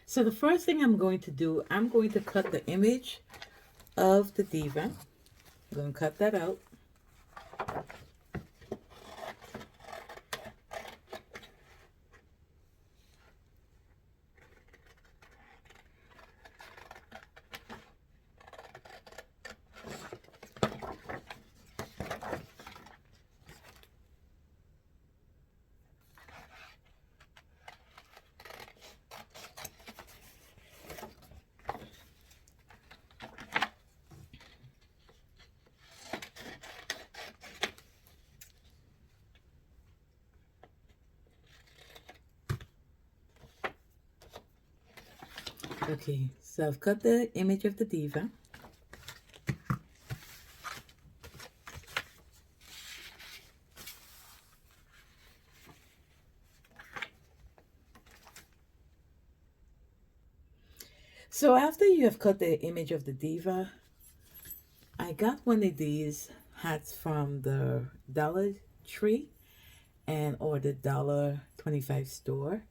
So the first thing I'm going to do, I'm going to cut the image of the diva. I'm going to cut that out. Okay, so I've cut the image of the diva. So after you have cut the image of the diva, I got one of these hats from the Dollar Tree and or the $1.25 store,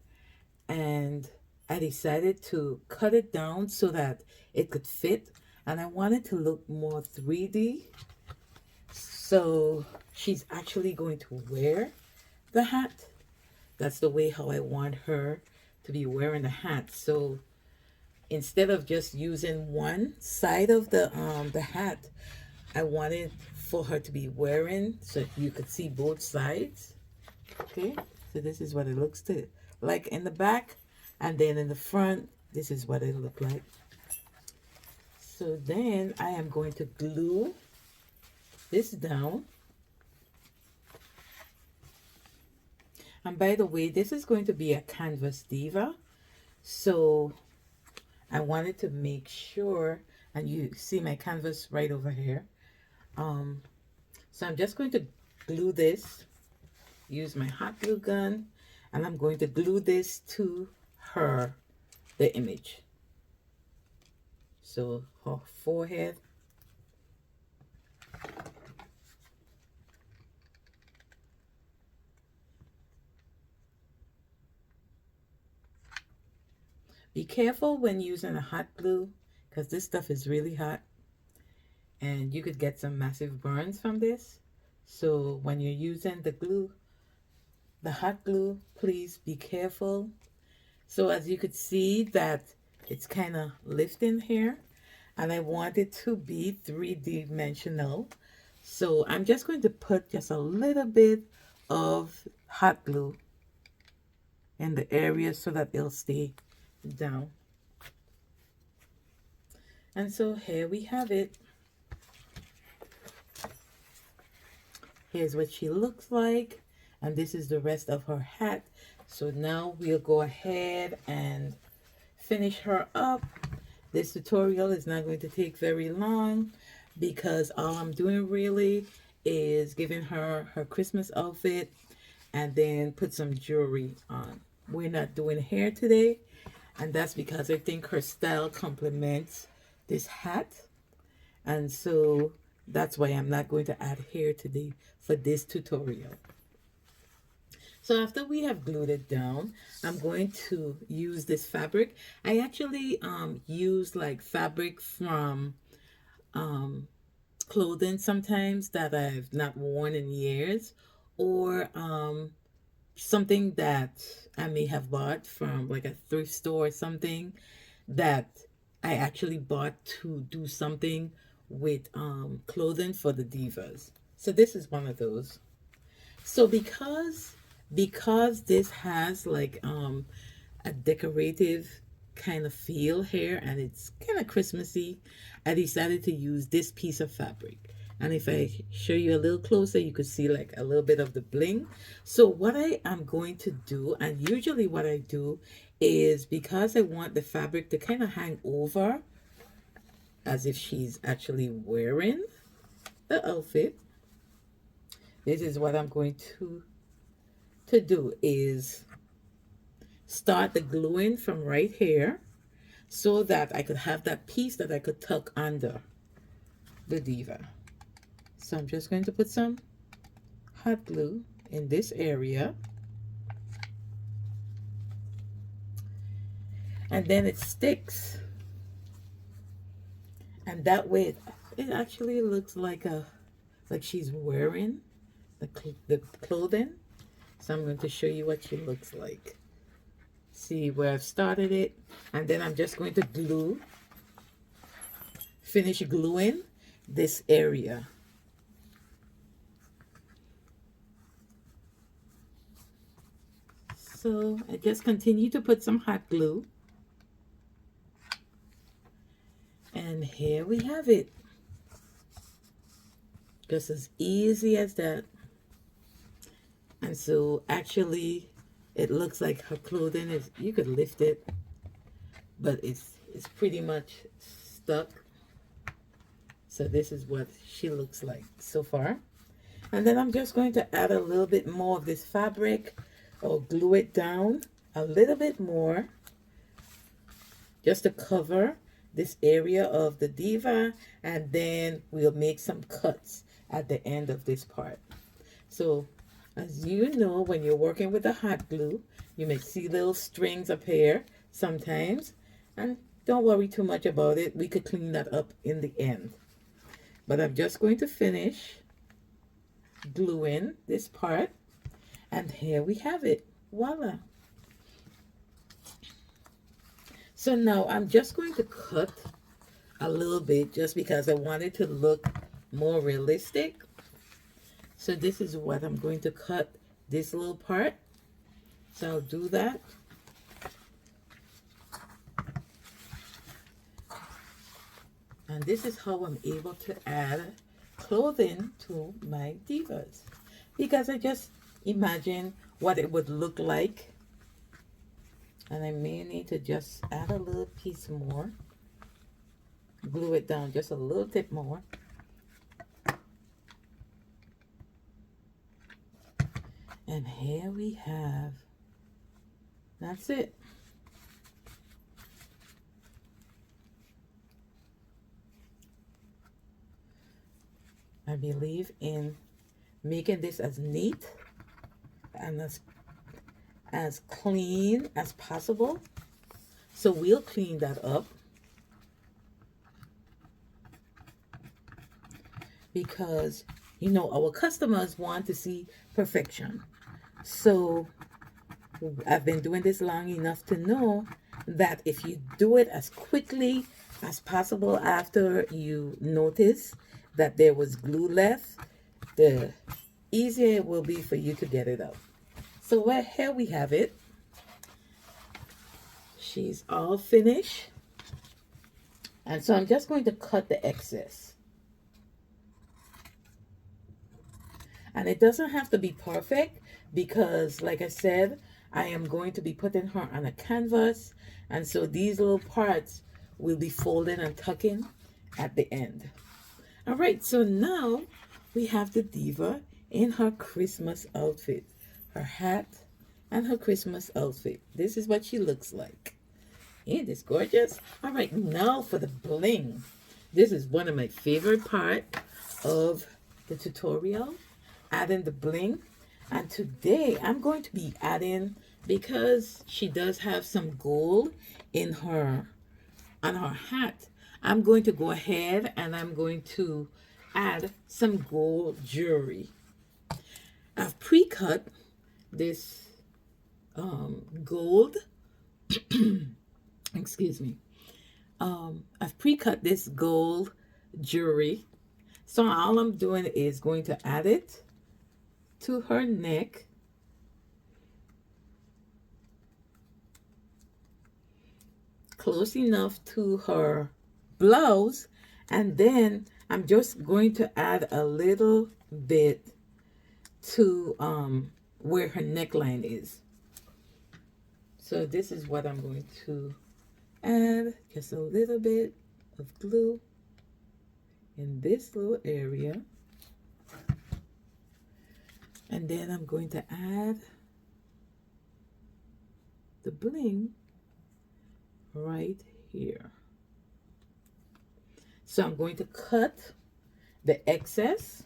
and I decided to cut it down so that it could fit, and I wanted to look more 3D. So she's actually going to wear the hat. That's the way how I want her to be wearing the hat. So instead of just using one side of the hat, I wanted for her to be wearing so you could see both sides. Okay, so this is what it looks to like in the back, and then in the front, this is what it looked like. So then I am going to glue this down. And by the way, this is going to be a canvas diva, so I wanted to make sure, and you see my canvas right over here. So I'm just going to glue this, use my hot glue gun, and I'm going to glue this to the image. So her forehead. Be careful when using a hot glue because this stuff is really hot and you could get some massive burns from this. So when you're using the glue, the hot glue, please be careful. So as you could see that it's kind of lifting here, and I want it to be three-dimensional. So I'm just going to put just a little bit of hot glue in the area so that it'll stay down. And so here we have it. Here's what she looks like, and this is the rest of her hat. So now we'll go ahead and finish her up. This tutorial is not going to take very long because all I'm doing really is giving her her Christmas outfit and then put some jewelry on. We're not doing hair today, and that's because I think her style complements this hat, and so that's why I'm not going to add hair today for this tutorial. So after we have glued it down, I'm going to use this fabric. I actually use like fabric from clothing sometimes that I've not worn in years, or something that I may have bought from like a thrift store or something that I actually bought to do something with clothing for the divas. So this is one of those. So because this has like a decorative kind of feel here and it's kind of Christmassy, I decided to use this piece of fabric. And if I show you a little closer, you could see like a little bit of the bling. So what I am going to do, and usually what I do, is because I want the fabric to kind of hang over as if she's actually wearing the outfit, this is what I'm going to do is start the gluing from right here so that I could have that piece that I could tuck under the diva. So I'm just going to put some hot glue in this area. and then it sticks, and that way it actually looks like she's wearing the clothing. So I'm going to show you what she looks like. See where I've started it, and then I'm just going to finish gluing this area. So I just continue to put some hot glue, and here we have it. Just as easy as that. And so actually it looks like her clothing is, you could lift it, but it's pretty much stuck. So this is what she looks like so far. And then I'm just going to add a little bit more of this fabric, or glue it down a little bit more, just to cover this area of the Diva, and then we'll make some cuts at the end of this part. So as you know, when you're working with the hot glue, you may see little strings appear sometimes, and don't worry too much about it. We could clean that up in the end. But I'm just going to finish gluing this part, and here we have it. Voila. So now I'm just going to cut a little bit, just because I want it to look more realistic. So this is what I'm going to cut, this little part. So I'll do that. And this is how I'm able to add clothing to my Divas, because I just imagine what it would look like. And I may need to just add a little piece more, glue it down just a little bit more. And here we have, that's it. I believe in making this as neat and as clean as possible. So we'll clean that up, because you know our customers want to see perfection. So I've been doing this long enough to know that if you do it as quickly as possible after you notice that there was glue left, the easier it will be for you to get it out. So here we have it. She's all finished. And so I'm just going to cut the excess. And it doesn't have to be perfect, because like I said, I am going to be putting her on a canvas. And so these little parts will be folding and tucking at the end. All right, so now we have the Diva in her Christmas outfit, her hat and her Christmas outfit. This is what she looks like. Ain't this gorgeous? All right, now for the bling. This is one of my favorite part of the tutorial, adding the bling. And today I'm going to be adding, because she does have some gold in her, on her hat, I'm going to go ahead and I'm going to add some gold jewelry. I've pre-cut this gold, excuse me. I've pre-cut this gold jewelry. So all I'm doing is going to add it to her neck. Close enough to her blouse, and then I'm just going to add a little bit to where her neckline is. So this is what I'm going to add, just a little bit of glue in this little area, and then I'm going to add the bling right here. So I'm going to cut the excess.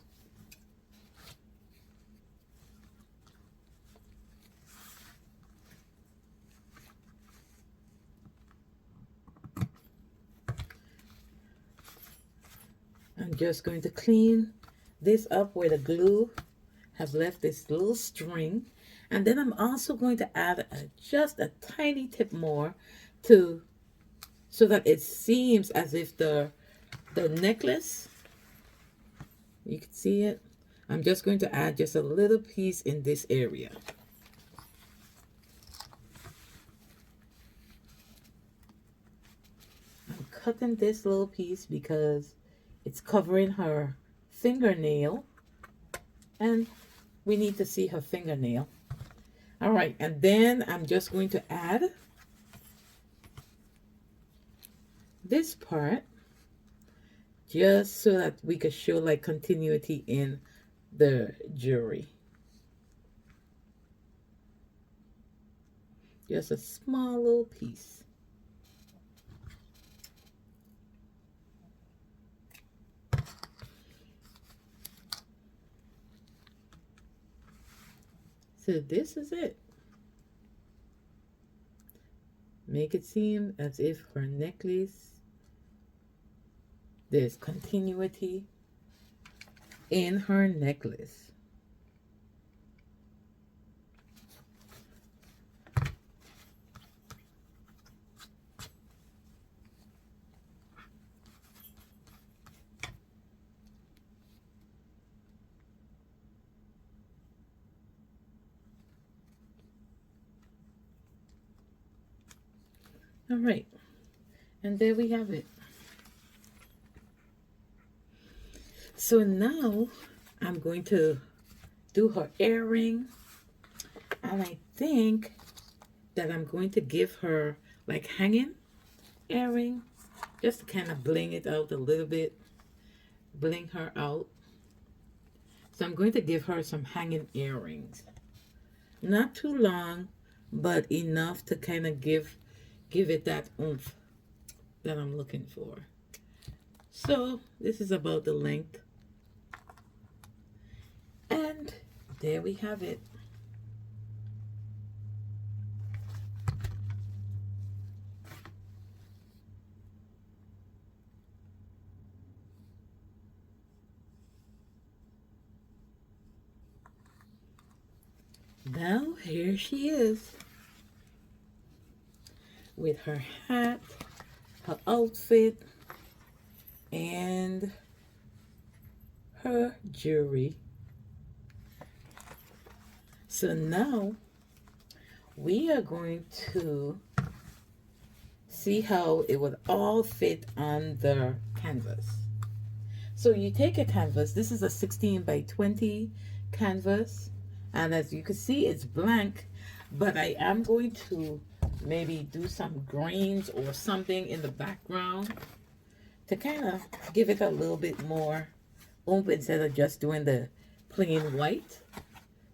I'm just going to clean this up where the glue have left this little string. And then I'm also going to add just a tiny tip more to so that it seems as if the necklace, you can see it. I'm just going to add just a little piece in this area. I'm cutting this little piece because it's covering her fingernail and we need to see her fingernail. All right, and then I'm just going to add this part just so that we could show like continuity in the jewelry. Just a small little piece. So this is it. Make it seem as if her necklace, there's continuity in her necklace. All right, and there we have it. So now I'm going to do her earring, and I think that I'm going to give her like hanging earring, just to kind of bling it out a little bit, bling her out. So I'm going to give her some hanging earrings, not too long, but enough to kind of give it that oomph that I'm looking for. So this is about the length, and there we have it. Now here she is with her hat, her outfit, and her jewelry. So now we are going to see how it would all fit on the canvas. So you take a canvas, this is a 16 by 20 canvas, and as you can see it's blank, but I am going to maybe do some greens or something in the background to kind of give it a little bit more oomph instead of just doing the plain white,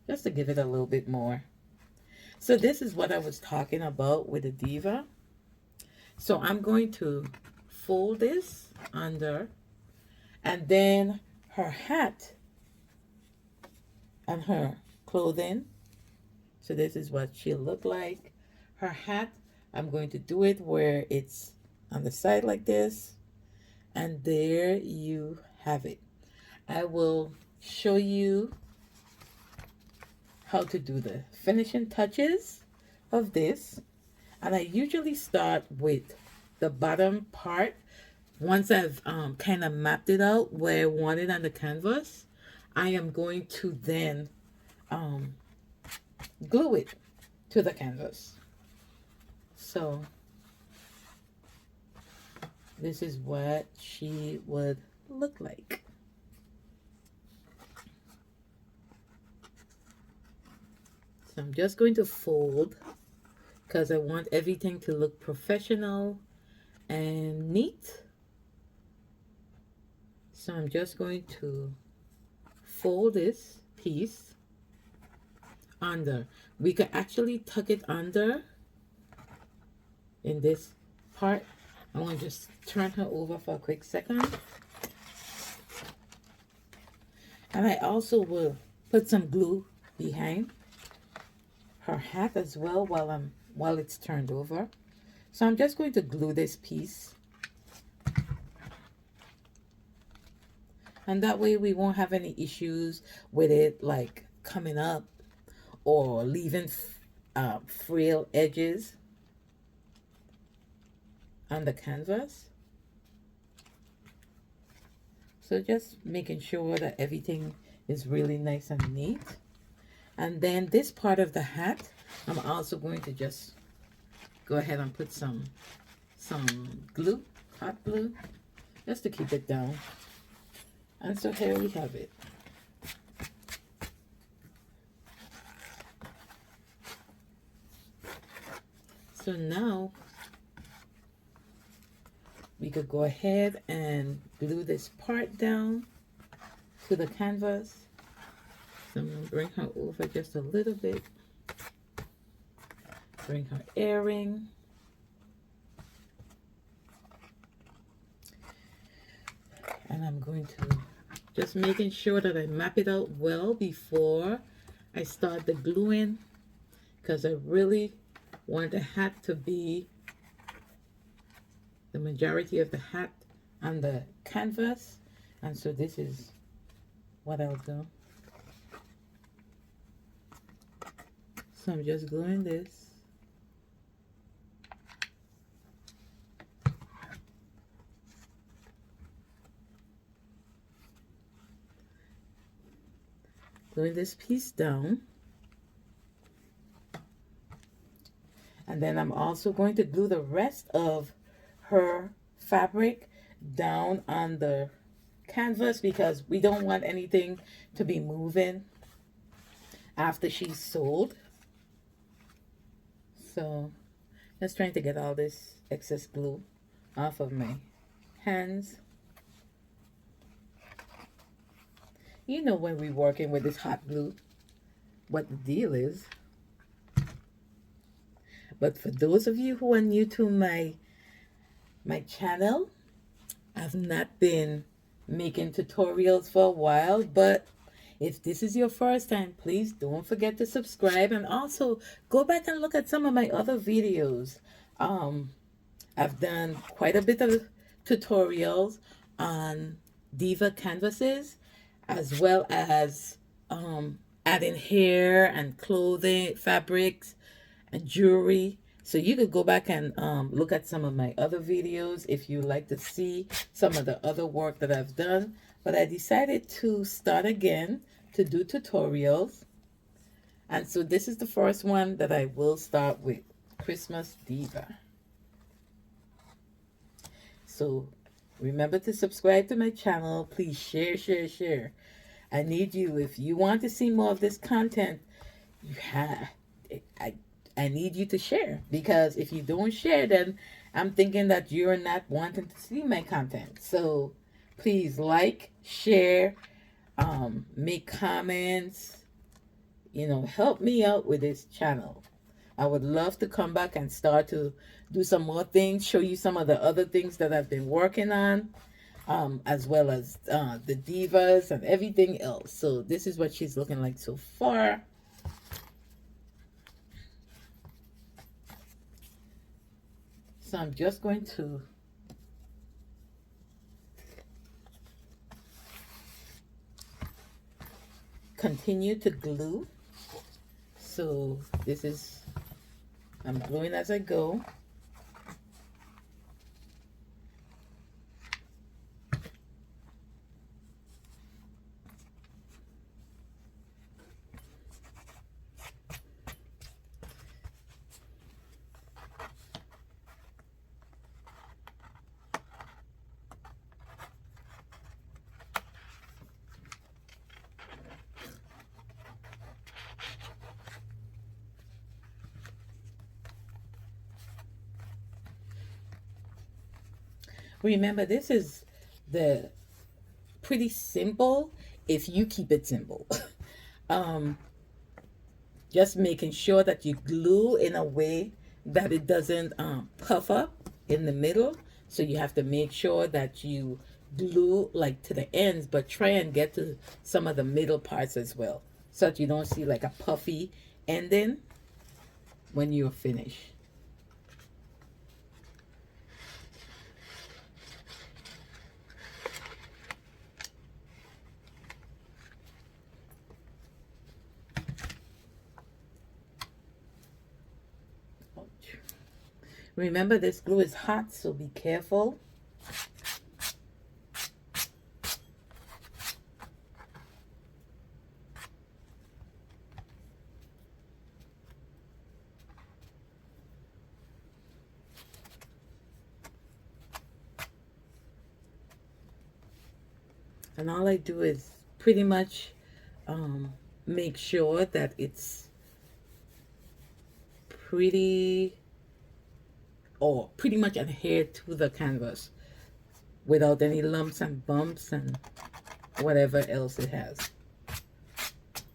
just to give it a little bit more. So this is what I was talking about with the Diva. So I'm going to fold this under, and then her hat and her clothing. So this is what she'll look like. Her hat, I'm going to do it where it's on the side like this. And there you have it. I will show you how to do the finishing touches of this. And I usually start with the bottom part. Once I've kind of mapped it out where I want it on the canvas, I am going to then glue it to the canvas. So this is what she would look like. So I'm just going to fold because I want everything to look professional and neat. So I'm just going to fold this piece under. We could actually tuck it under in this part. I want to just turn her over for a quick second. And I also will put some glue behind her hat as well while it's turned over. So I'm just going to glue this piece And that way we won't have any issues with it like coming up or leaving frail edges on the canvas. So just making sure that everything is really nice and neat. And then this part of the hat, I'm also going to just go ahead and put some glue, hot glue, just to keep it down. And so here we have it. So now we could go ahead and glue this part down to the canvas. So I'm going to bring her over just a little bit. Bring her earring. And I'm going to just making sure that I map it out well before I start the gluing, because I really want the hat to be the majority of the hat on the canvas. And so this is what I'll do. So I'm just gluing this. Gluing this piece down. And then I'm also going to glue the rest of her fabric down on the canvas, because we don't want anything to be moving after she's sewed. So just trying to get all this excess glue off of my hands. You know, when we're working with this hot glue, what the deal is. But for those of you who are new to my channel, I've not been making tutorials for a while, but if this is your first time, please don't forget to subscribe, and also go back and look at some of my other videos. I've done quite a bit of tutorials on Diva canvases, as well as adding hair and clothing, fabrics, and jewelry. So you could go back and look at some of my other videos if you like to see some of the other work that I've done. But I decided to start again to do tutorials. And so this is the first one that I will start with, Chrustmas Diva. So remember to subscribe to my channel. Please share, share, share. I need you. If you want to see more of this content, I need you to share, because if you don't share, then I'm thinking that you're not wanting to see my content. So please like, share, make comments, help me out with this channel. I would love to come back and start to do some more things, show you some of the other things that I've been working on, as well as the divas and everything else. So this is what she's looking like so far. So I'm just going to continue to glue. So this is, I'm gluing as I go. Remember, this is the pretty simple if you keep it simple. Just making sure that you glue in a way that it doesn't puff up in the middle. So you have to make sure that you glue like to the ends, but try and get to some of the middle parts as well, so that you don't see like a puffy ending when you're finished. Remember, this glue is hot, so be careful. And all I do is pretty much make sure that it's pretty or pretty much adhere to the canvas without any lumps and bumps and whatever else it has.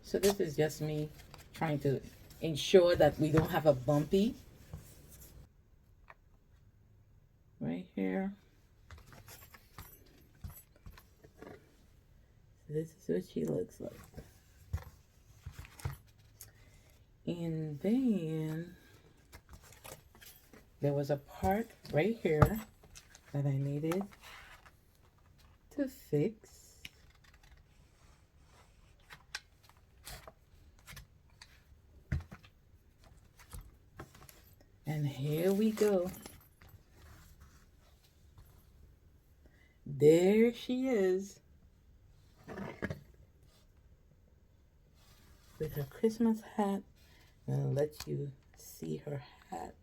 So this is just me trying to ensure that we don't have a bumpy right here. So this is what she looks like. And then there was a part right here that I needed to fix. And here we go. There she is with her Christmas hat. I'll let you see her hat.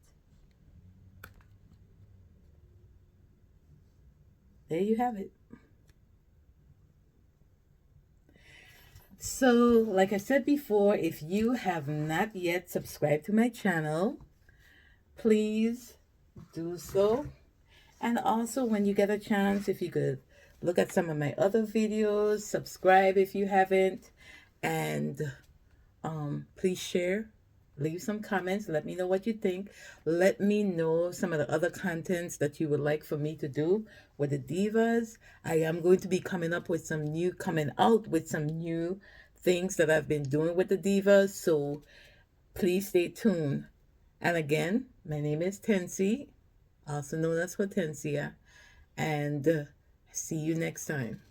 There you have it. So, like I said before, if you have not yet subscribed to my channel, please do so. And also, when you get a chance, if you could look at some of my other videos, subscribe if you haven't, and please share. Leave some comments. Let me know what you think. Let me know some of the other contents that you would like for me to do with the divas. I am going to be coming out with some new things that I've been doing with the divas. So please stay tuned. And again, my name is Tensi, also known as Hortensia. And see you next time.